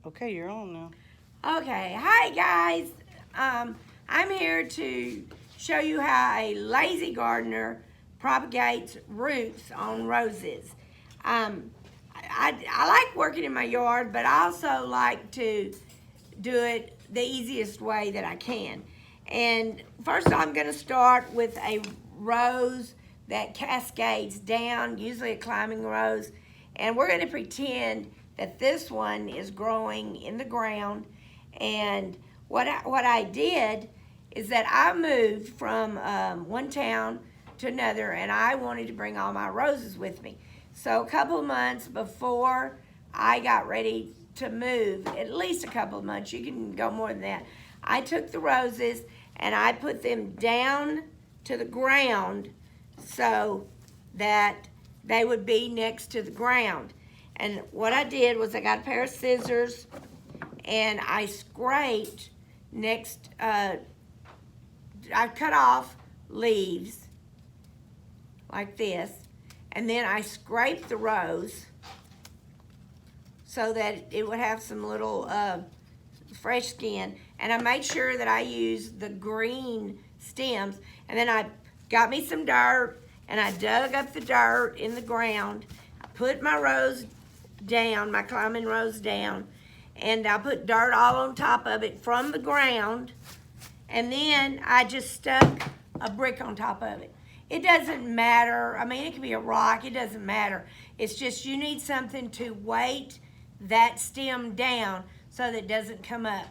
Okay, you're on now. Okay, hi guys. I'm here to show you how a lazy gardener propagates roots on roses. I like working in my yard, but I also like to do it the easiest way that I can. And first, I'm going to start with a rose that cascades down, usually a climbing rose. And we're going to pretend that this one is growing in the ground. And what I did is that I moved from one town to another, and I wanted to bring all my roses with me. So a couple of months before I got ready to move, at least a couple of months, you can go more than that, I took the roses and I put them down to the ground so that they would be next to the ground. And what I did was I got a pair of scissors and I scraped I cut off leaves like this, and then I scraped the rose so that it would have some little fresh skin, and I made sure that I used the green stems, and then I got me some dirt and I dug up the dirt in the ground. I put my rose down, my climbing rose down, and I put dirt all on top of it from the ground, and then I just stuck a brick on top of it. It doesn't matter. I mean, it could be a rock. It doesn't matter. It's just you need something to weight that stem down so that it doesn't come up.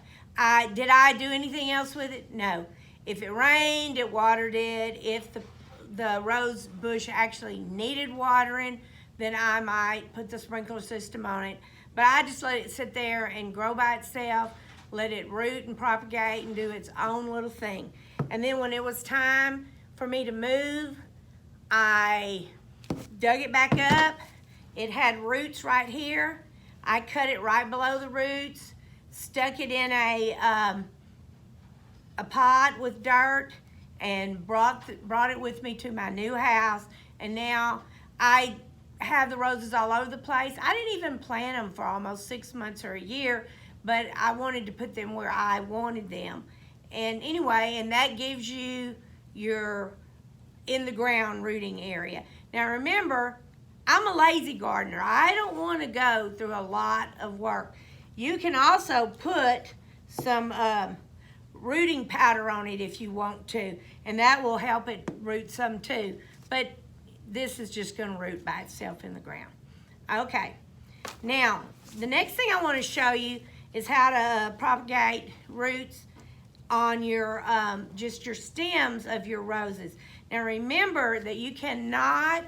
Did I do anything else with it? No. If it rained, it watered it. If the rose bush actually needed watering, then I might put the sprinkler system on it. But I just let it sit there and grow by itself, let it root and propagate and do its own little thing. And then when it was time for me to move, I dug it back up. It had roots right here. I cut it right below the roots, stuck it in a pot with dirt, and brought it with me to my new house. And now I have the roses all over the place. I didn't even plant them for almost 6 months or a year, but I wanted to put them where I wanted them. And anyway, and that gives you your in the ground rooting area. Now remember, I'm a lazy gardener. I don't want to go through a lot of work. You can also put some rooting powder on it if you want to, and that will help it root some too. But this is just going to root by itself in the ground. Okay, now the next thing I want to show you is how to propagate roots on your just your stems of your roses. Now remember that you cannot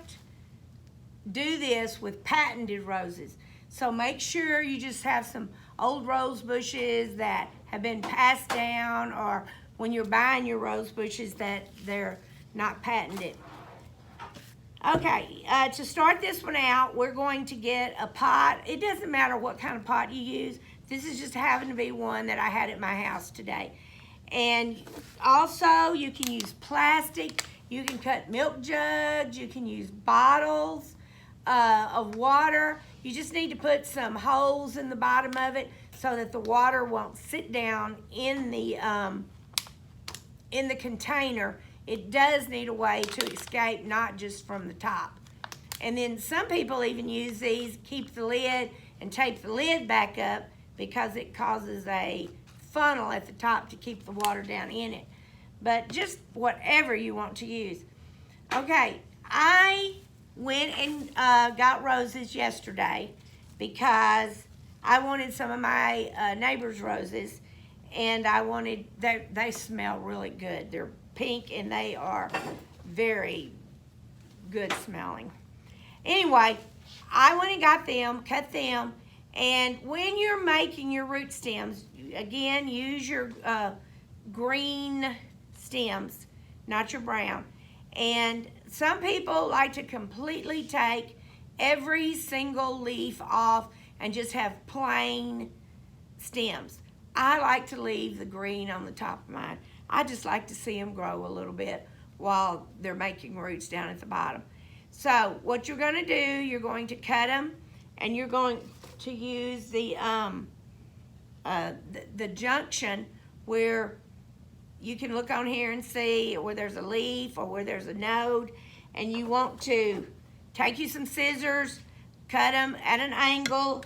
do this with patented roses. So make sure you just have some old rose bushes that have been passed down, or when you're buying your rose bushes that they're not patented. Okay, to start this one out, we're going to get a pot. It doesn't matter what kind of pot you use. This is just happened to be one that I had at my house today. And also, you can use plastic. You can cut milk jugs. You can use bottles of water. You just need to put some holes in the bottom of it so that the water won't sit down in the container. It does need a way to escape, not just from the top. And then some people even use these, keep the lid, and tape the lid back up because it causes a funnel at the top to keep the water down in it. But just whatever you want to use. Okay, I went and got roses yesterday because I wanted some of my neighbor's roses, and I wanted, they smell really good. They're pink and they are very good smelling. Anyway, I went and got them, cut them, and when you're making your root stems, again, use your green stems, not your brown. And some people like to completely take every single leaf off and just have plain stems. I like to leave the green on the top of mine. I just like to see them grow a little bit while they're making roots down at the bottom. So what you're going to do, you're going to cut them, and you're going to use the the junction where you can look on here and see where there's a leaf or where there's a node, and you want to take you some scissors, cut them at an angle.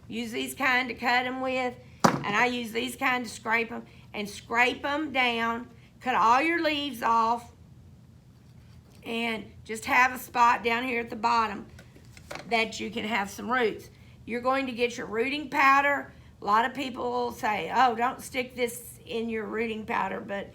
Use these kind to cut them with, and I use these kind to scrape them, and scrape them down. Cut all your leaves off, and just have a spot down here at the bottom that you can have some roots. You're going to get your rooting powder. A lot of people will say, oh, don't stick this in your rooting powder, but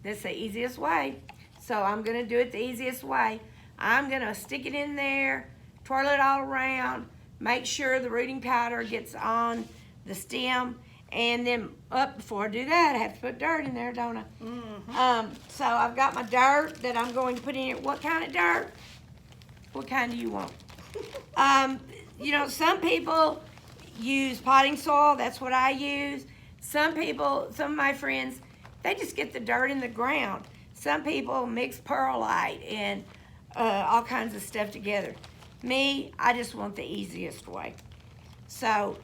that's the easiest way. So I'm going to do it the easiest way. I'm going to stick it in there, twirl it all around, make sure the rooting powder gets on the stem, and then before I do that, I have to put dirt in there, don't I? Mm-hmm. So I've got my dirt that I'm going to put in here. What kind of dirt? What kind do you want? You know, some people use potting soil. That's what I use. Some people, some of my friends, they just get the dirt in the ground. Some people mix perlite and all kinds of stuff together. Me, I just want the easiest way. So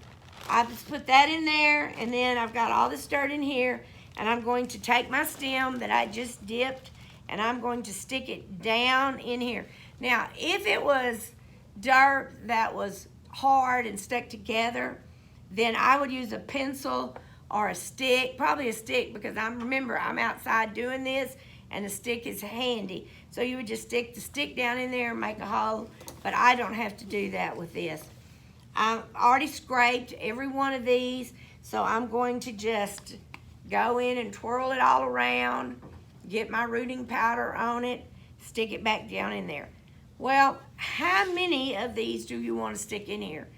I just put that in there, and then I've got all this dirt in here, and I'm going to take my stem that I just dipped, and I'm going to stick it down in here. Now, if it was dirt that was hard and stuck together, then I would use a pencil or a stick, probably a stick, because remember, I'm outside doing this, and the stick is handy. So you would just stick the stick down in there and make a hole, but I don't have to do that with this. I've already scraped every one of these, so I'm going to just go in and twirl it all around, get my rooting powder on it, stick it back down in there. Well, how many of these do you want to stick in here?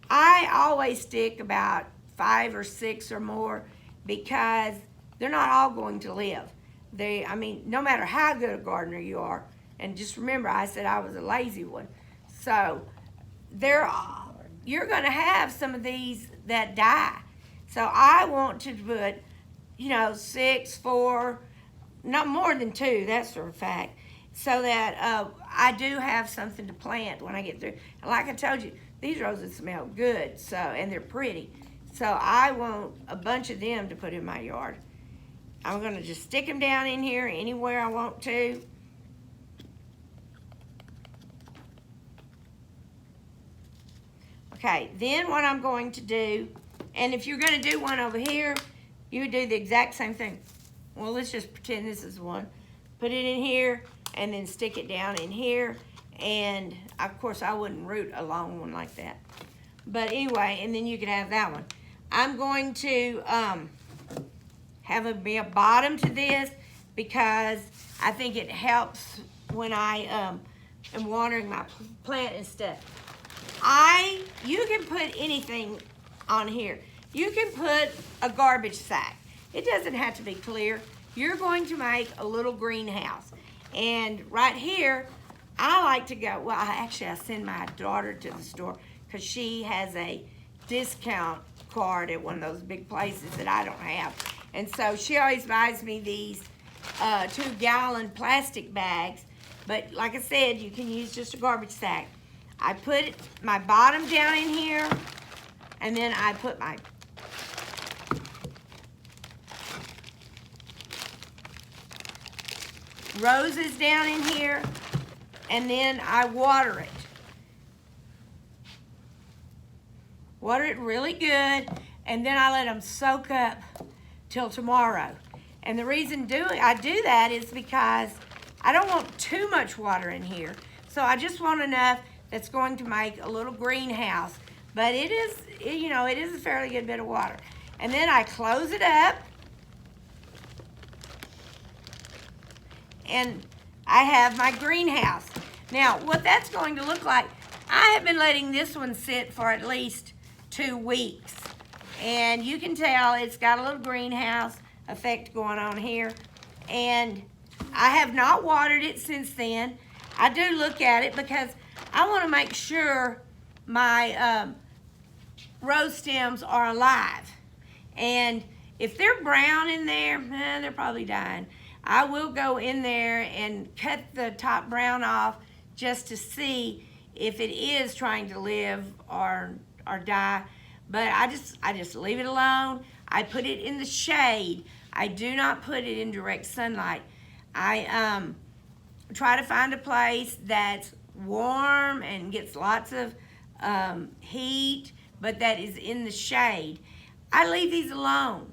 I always stick about 5 or 6 or more, because they're not all going to live. I mean, no matter how good a gardener you are, and just remember, I said I was a lazy one. So you're going to have some of these that die. So I want to put, 6, 4, not more than 2, that's for a fact, so that I do have something to plant when I get through. And like I told you, these roses smell good, and they're pretty. So I want a bunch of them to put in my yard. I'm going to just stick them down in here anywhere I want to. Okay, then what I'm going to do, and if you're going to do one over here, you would do the exact same thing. Well, let's just pretend this is one. Put it in here, and then stick it down in here. And, of course, I wouldn't root a long one like that. But anyway, and then you could have that one. I'm going to have be a bottom to this, because I think it helps when I am watering my plant and stuff. You can put anything on here. You can put a garbage sack. It doesn't have to be clear. You're going to make a little greenhouse. And right here, I like to go, well, I send my daughter to the store, because she has a discount card at one of those big places that I don't have. And so she always buys me these 2-gallon plastic bags. But like I said, you can use just a garbage sack. I put my bottom down in here, and then I put my roses down in here, and then I water it. Water it really good, and then I let them soak up till tomorrow. And the reason I do that is because I don't want too much water in here. So I just want enough that's going to make a little greenhouse. But it is a fairly good bit of water. And then I close it up, and I have my greenhouse. Now, what that's going to look like, I have been letting this one sit for at least 2 weeks. And you can tell it's got a little greenhouse effect going on here. And I have not watered it since then. I do look at it because I want to make sure my rose stems are alive. And if they're brown in there, they're probably dying. I will go in there and cut the top brown off just to see if it is trying to live or die. but I just leave it alone. I put it in the shade. I do not put it in direct sunlight. I try to find a place that's warm and gets lots of heat, but that is in the shade. I leave these alone.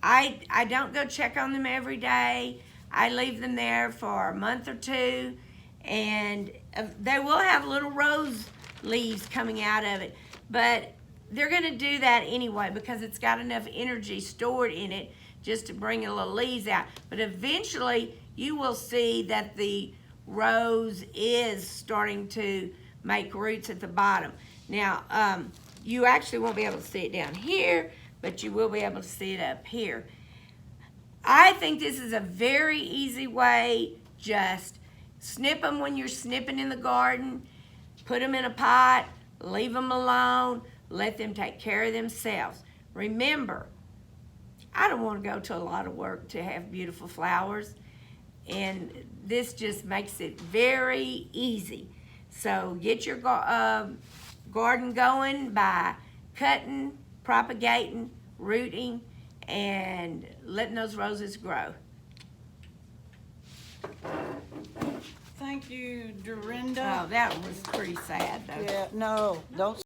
I don't go check on them every day. I leave them there for a month or two, and they will have little rose leaves coming out of it, but they're going to do that anyway because it's got enough energy stored in it just to bring the little leaves out. But eventually you will see that the rose is starting to make roots at the bottom. Now, you actually won't be able to see it down here, but you will be able to see it up here. I think this is a very easy way. Just snip them when you're snipping in the garden, put them in a pot, leave them alone, let them take care of themselves. Remember, I don't want to go to a lot of work to have beautiful flowers, and this just makes it very easy. So get your garden going by cutting, propagating, rooting, and letting those roses grow. Thank you, Dorinda. Oh, that was pretty sad though. Yeah, no, don't